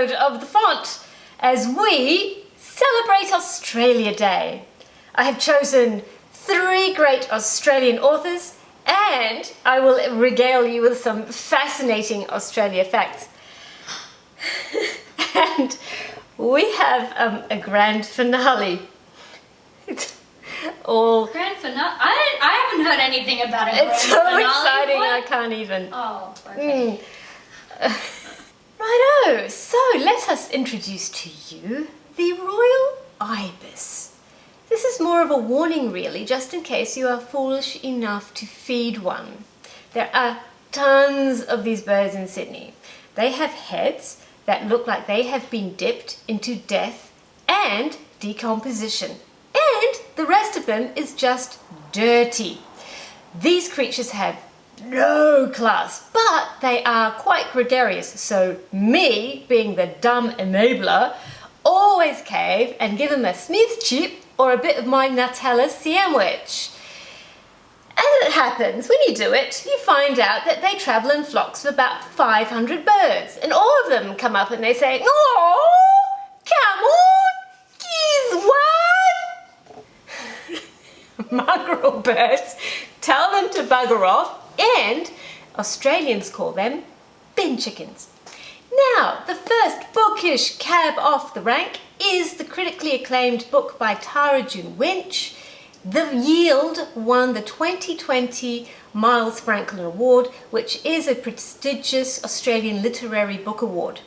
episode of The Font as we celebrate Australia Day. I have chosen 3 great Australian authors and I will regale you with some fascinating Australia facts. And we have a grand finale. It's all... Grand finale? I haven't heard anything about it. It's so exciting, I can't even. Oh, okay. Righto, so let us introduce to you the Royal Ibis. This is more of a warning really, just in case you are foolish enough to feed one. There are tons of these birds in Sydney. They have heads that look like they have been dipped into death and decomposition. And the rest of them is just dirty. These creatures have no class, but they are quite gregarious. So me, being the dumb enabler, always cave and give them a smooth chip or a bit of my Nutella sandwich. As it happens, when you do it, you find out that they travel in flocks of about 500 birds, and all of them come up and they say, "Oh, come on, guess what?" Mongrel birds tell them to bugger off, and Australians call them bin chickens. Now, the first bookish cab off the rank is the critically acclaimed book by Winch. The Yield won the 2020 Miles Franklin Award, which is a prestigious Australian literary book award.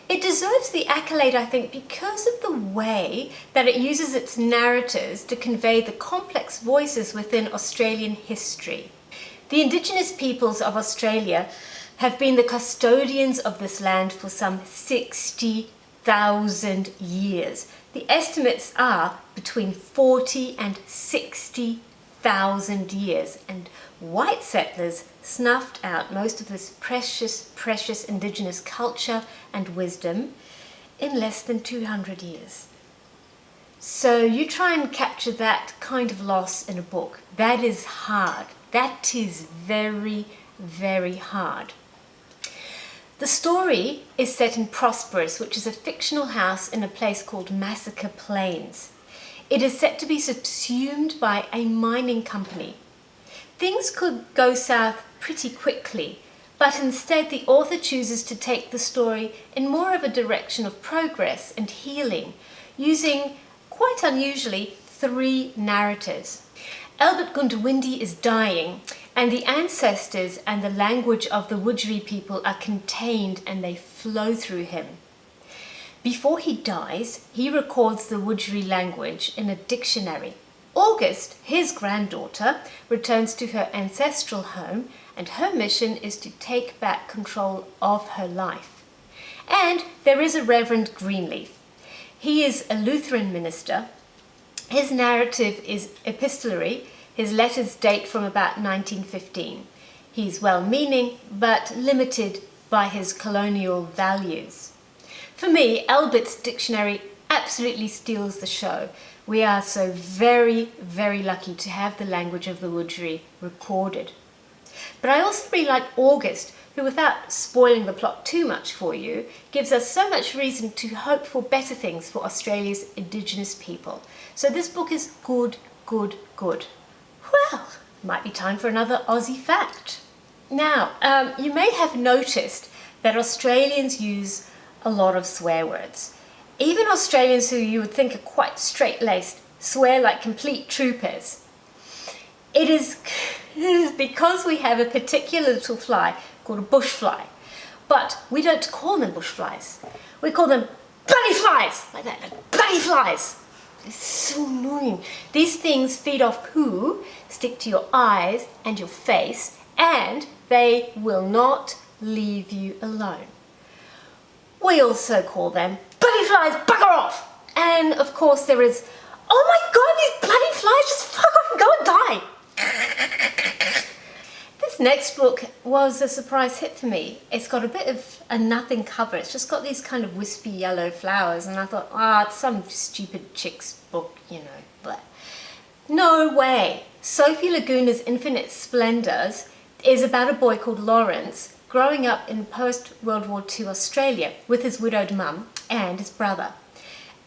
It deserves the accolade, I think, because of the way that it uses its narrators to convey the complex voices within Australian history. The Indigenous peoples of Australia have been the custodians of this land for some 60,000 years. The estimates are between 40 and 60,000 years, and white settlers snuffed out most of this precious Indigenous culture and wisdom in less than 200 years. So you try and capture that kind of loss in a book. That is hard. That is very, very hard. The story is set in Prosperous, which is a fictional house in a place called Massacre Plains. It is set to be subsumed by a mining company. Things could go south pretty quickly, but instead the author chooses to take the story in more of a direction of progress and healing, using, quite unusually, 3 narrators. Albert Gundawindi is dying, and the ancestors and the language of the Wurundjeri people are contained and they flow through him. Before he dies, he records the Wurundjeri language in a dictionary. August, his granddaughter, returns to her ancestral home, and her mission is to take back control of her life. And there is a Reverend Greenleaf. He is a Lutheran minister. His narrative is epistolary. His letters date from about 1915. He's well-meaning, but limited by his colonial values. For me, Albert's dictionary absolutely steals the show. We are so very, very lucky to have the language of the Wurundjeri recorded. But I also really like August, who, without spoiling the plot too much for you, gives us so much reason to hope for better things for Australia's Indigenous people. So this book is good, good, good. Well, might be time for another Aussie fact. Now, you may have noticed that Australians use a lot of swear words. Even Australians who you would think are quite straight-laced swear like complete troopers. It is because we have a particular little fly called a bush fly. But we don't call them bush flies. We call them bloody flies! Like that, like bloody flies! It's so annoying. These things feed off poo, stick to your eyes and your face, and they will not leave you alone. We also call them bloody flies, bugger off! And of course there is, oh my god, these bloody flies, just fuck off and go and die! This next book was a surprise hit for me. It's got a bit of a nothing cover. It's just got these kind of wispy yellow flowers, and I thought, it's some stupid chick's book, you know, but no way. Sophie Lagoona's Infinite Splendours is about a boy called Lawrence, growing up in post-World War II Australia with his widowed mum and his brother.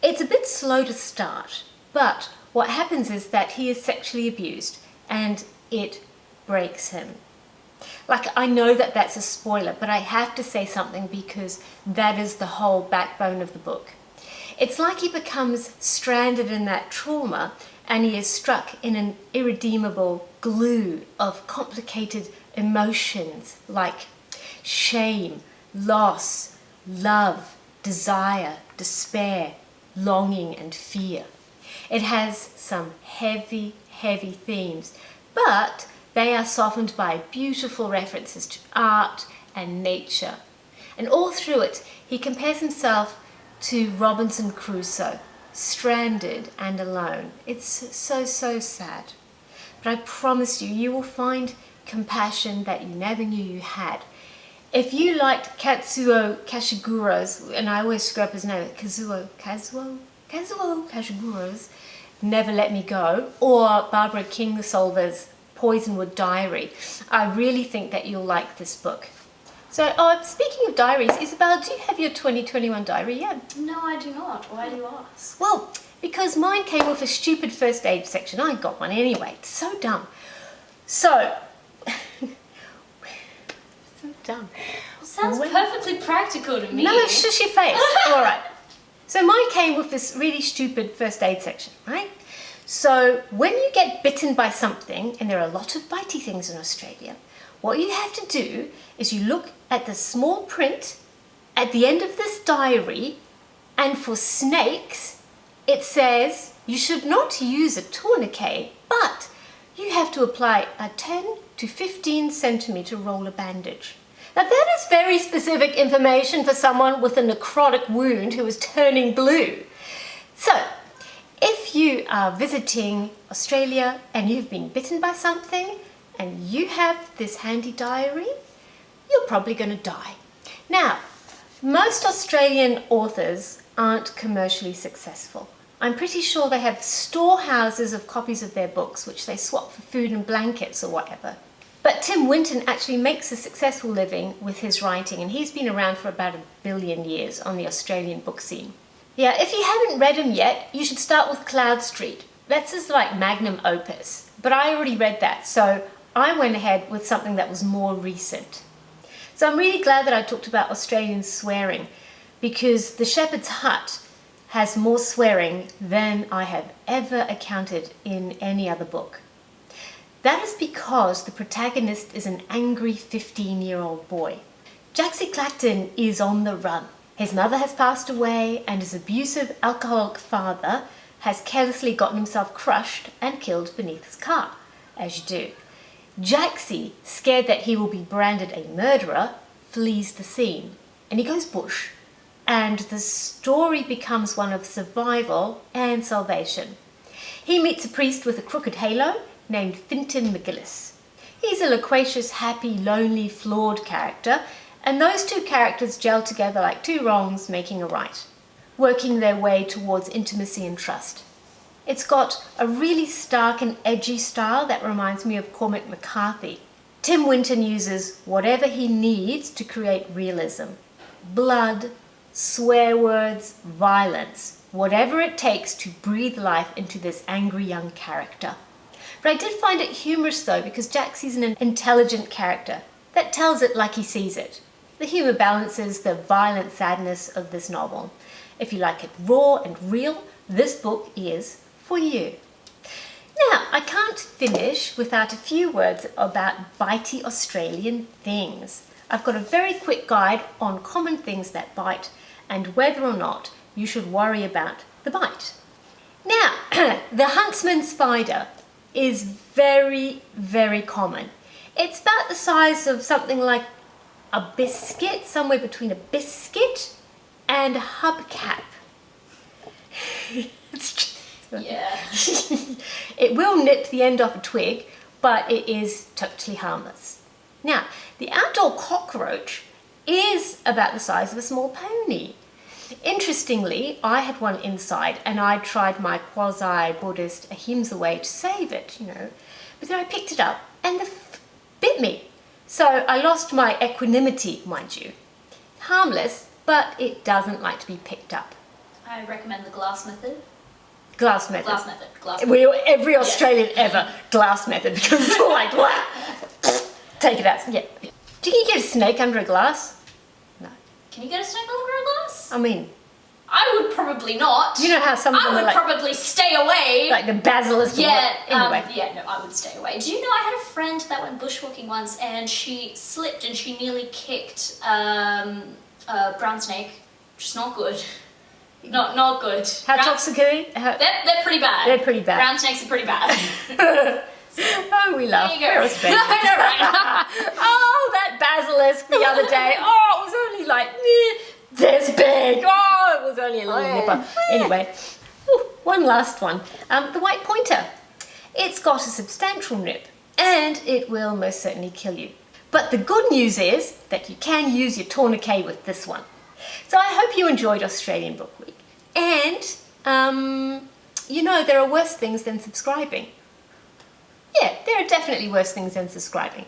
It's a bit slow to start, but what happens is that he is sexually abused and it breaks him. Like, I know that that's a spoiler, but I have to say something because that is the whole backbone of the book. It's like he becomes stranded in that trauma and he is struck in an irredeemable glue of complicated emotions like shame, loss, love, desire, despair, longing and fear. It has some heavy, heavy themes, but they are softened by beautiful references to art and nature. And all through it, he compares himself to Robinson Crusoe, stranded and alone. It's so, so sad. But I promise you, you will find compassion that you never knew you had. If you liked Kazuo Kashiguro's, and I always screw up his name, Kazuo Kashiguro's Never Let Me Go, or Barbara Kingsolver's Poisonwood Diary, I really think that you'll like this book. So, speaking of diaries, Isabella, do you have your 2021 diary yet? No, I do not. Why do you ask? Well, because mine came with a stupid first aid section. I got one anyway. It's so dumb. So, so dumb. Sounds perfectly practical to me. No, shush your face. All right. So mine came with this really stupid first aid section, right? So when you get bitten by something, and there are a lot of bitey things in Australia, what you have to do is you look at the small print at the end of this diary, and for snakes, it says you should not use a tourniquet, but you have to apply a 10 to 15 centimeter roller bandage. Now that is very specific information for someone with a necrotic wound who is turning blue. So, if you are visiting Australia and you've been bitten by something and you have this handy diary, you're probably going to die. Now, most Australian authors aren't commercially successful. I'm pretty sure they have storehouses of copies of their books which they swap for food and blankets or whatever. But Tim Winton actually makes a successful living with his writing, and he's been around for about 1 billion years on the Australian book scene. Yeah, if you haven't read him yet, you should start with Cloud Street. That's his like magnum opus. But I already read that, so I went ahead with something that was more recent. So I'm really glad that I talked about Australian swearing, because The Shepherd's Hut has more swearing than I have ever encountered in any other book. That is because the protagonist is an angry 15-year-old boy. Jaxie Clacton is on the run. His mother has passed away and his abusive alcoholic father has carelessly gotten himself crushed and killed beneath his car, as you do. Jaxie, scared that he will be branded a murderer, flees the scene and he goes bush. And the story becomes one of survival and salvation. He meets a priest with a crooked halo named Winton McGillis. He's a loquacious, happy, lonely, flawed character, and those two characters gel together like two wrongs making a right, working their way towards intimacy and trust. It's got a really stark and edgy style that reminds me of Cormac McCarthy. Tim Winton uses whatever he needs to create realism. Blood, swear words, violence, whatever it takes to breathe life into this angry young character. But I did find it humorous though, because Jaxie's an intelligent character that tells it like he sees it. The humour balances the violent sadness of this novel. If you like it raw and real, this book is for you. Now, I can't finish without a few words about bitey Australian things. I've got a very quick guide on common things that bite and whether or not you should worry about the bite. Now, the Huntsman Spider is very, very common. It's about the size of something like a biscuit, somewhere between a biscuit and a hubcap. Yeah. It will nip the end off a twig, but it is totally harmless. Now, the outdoor cockroach is about the size of a small pony. Interestingly, I had one inside and I tried my quasi-Buddhist ahimsa way to save it, but then I picked it up and bit me. So I lost my equanimity, mind you. Harmless, but it doesn't like to be picked up. I recommend the glass method. Glass method. Glass method. Glass method. Every Australian ever, glass method, because it's all like, what? Take it out. Yeah. Do you get a snake under a glass? No. Can you get a snake under a glass? I mean, I would probably not. you know how some of them I are would like, probably stay away. like the basilisk. Yeah, Anyway. no, I would stay away. Do you know I had a friend that went bushwalking once and she slipped and she nearly kicked a brown snake, which is not good. Not good. How toxic are they? They're pretty bad. They're pretty bad. Brown snakes are pretty bad. Oh, we laugh. There you go. We're Australian. I know, right? Oh, that basilisk the other day. Oh, it was only like this big. Oh, it was only a little nipper. Anyway, one last one. The white pointer. It's got a substantial nip and it will most certainly kill you. But the good news is that you can use your tourniquet with this one. So I hope you enjoyed Australian Book Week. And, you know, there are worse things than subscribing. Yeah, there are definitely worse things than subscribing.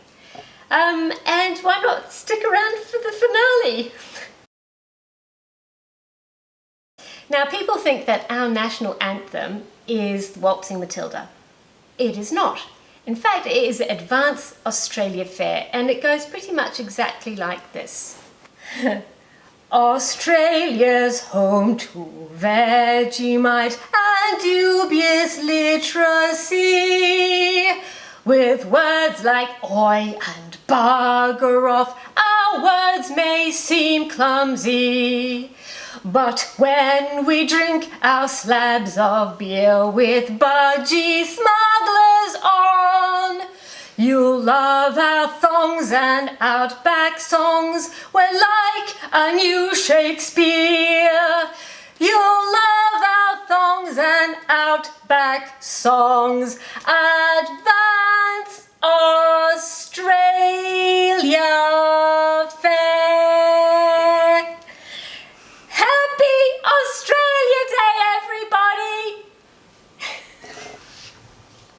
And why not stick around for the finale? Now, people think that our national anthem is Waltzing Matilda. It is not. In fact, it is Advance Australia Fair, and it goes pretty much exactly like this. Australia's home to Vegemite and dubious literacy. With words like oi and bugger off, our words may seem clumsy. But when we drink our slabs of beer with budgie smugglers on, you'll love our thongs and outback songs. We're like a new Shakespeare. You'll love our thongs and outback songs. Advance Australia.